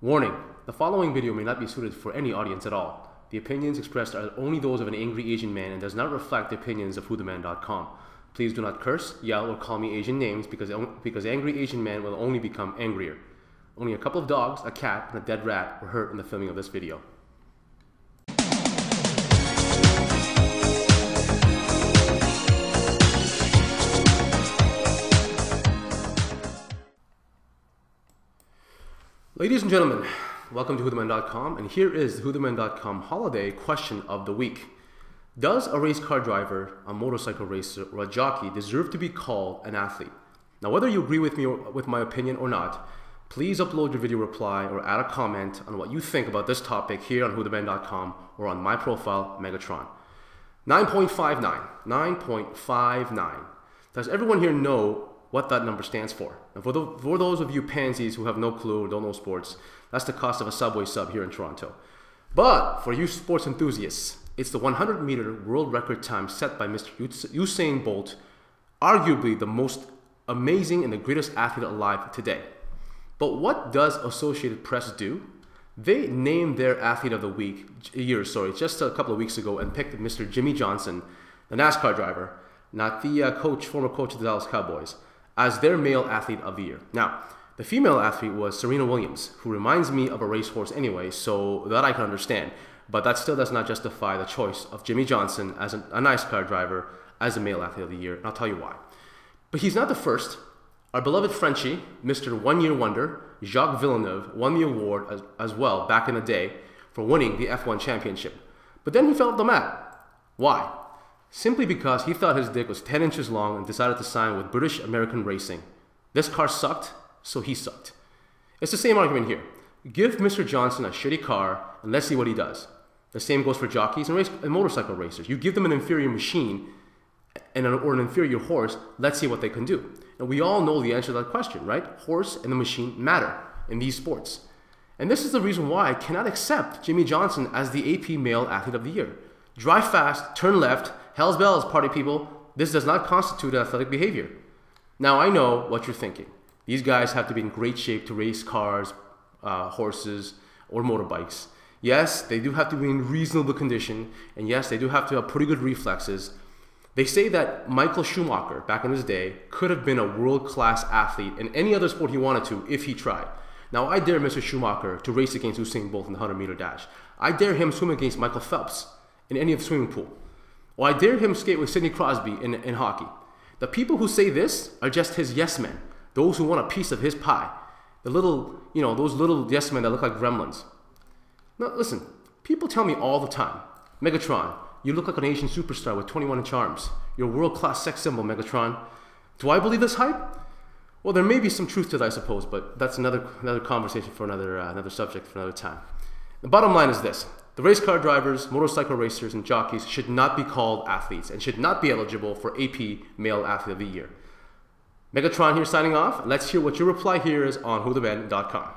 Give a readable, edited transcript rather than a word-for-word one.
Warning, the following video may not be suited for any audience at all. The opinions expressed are only those of an angry Asian man and does not reflect the opinions of whotheman.com. Please do not curse, yell, or call me Asian names because angry Asian man will only become angrier. Only a couple of dogs, a cat, and a dead rat were hurt in the filming of this video. Ladies and gentlemen, welcome to whotheman.com, and here is the whotheman.com holiday question of the week. Does a race car driver, a motorcycle racer, or a jockey deserve to be called an athlete? Now, whether you agree with me or with my opinion or not, please upload your video reply or add a comment on what you think about this topic here on whotheman.com or on my profile, Megatron. 9.59. 9.59. Does everyone here know what that number stands for? And for those of you pansies who have no clue or don't know sports, that's the cost of a Subway sub here in Toronto. But for you sports enthusiasts, it's the 100-meter world record time set by Mr. Usain Bolt, arguably the most amazing and the greatest athlete alive today. But what does Associated Press do? They named their athlete of the year, just a couple of weeks ago, and picked Mr. Jimmie Johnson, the NASCAR driver, not the former coach of the Dallas Cowboys, as their male athlete of the year. Now, the female athlete was Serena Williams, who reminds me of a racehorse anyway, so that I can understand. But that still does not justify the choice of Jimmie Johnson as a NASCAR driver as a male athlete of the year, and I'll tell you why. But he's not the first. Our beloved Frenchie, Mr. One-Year Wonder, Jacques Villeneuve, won the award as well back in the day for winning the F1 championship. But then he fell off the mat. Why? Simply because he thought his dick was 10 inches long and decided to sign with British American Racing. This car sucked, so he sucked. It's the same argument here. Give Mr. Johnson a shitty car and let's see what he does. The same goes for jockeys and motorcycle racers. You give them an inferior machine or an inferior horse, let's see what they can do. And we all know the answer to that question, right? Horse and the machine matter in these sports. And this is the reason why I cannot accept Jimmie Johnson as the AP Male Athlete of the Year. Drive fast, turn left, hell's bells, party people. This does not constitute athletic behavior. Now, I know what you're thinking. These guys have to be in great shape to race cars, horses, or motorbikes. Yes, they do have to be in reasonable condition, and yes, they do have to have pretty good reflexes. They say that Michael Schumacher, back in his day, could have been a world-class athlete in any other sport he wanted to if he tried. Now, I dare Mr. Schumacher to race against Usain Bolt in the 100-meter dash. I dare him swim against Michael Phelps in any of the swimming pool. Or I dare him skate with Sidney Crosby in hockey. The people who say this are just his yes men, those who want a piece of his pie. The little, those little yes men that look like gremlins. Now, listen, people tell me all the time, Megatron, you look like an Asian superstar with 21-inch arms. You're a world-class sex symbol, Megatron. Do I believe this hype? Well, there may be some truth to that, I suppose, but that's another conversation for another subject for another time. The bottom line is this. The race car drivers, motorcycle racers, and jockeys should not be called athletes and should not be eligible for AP Male Athlete of the Year. Megatron here signing off. Let's hear what your reply here is on whotheman.com.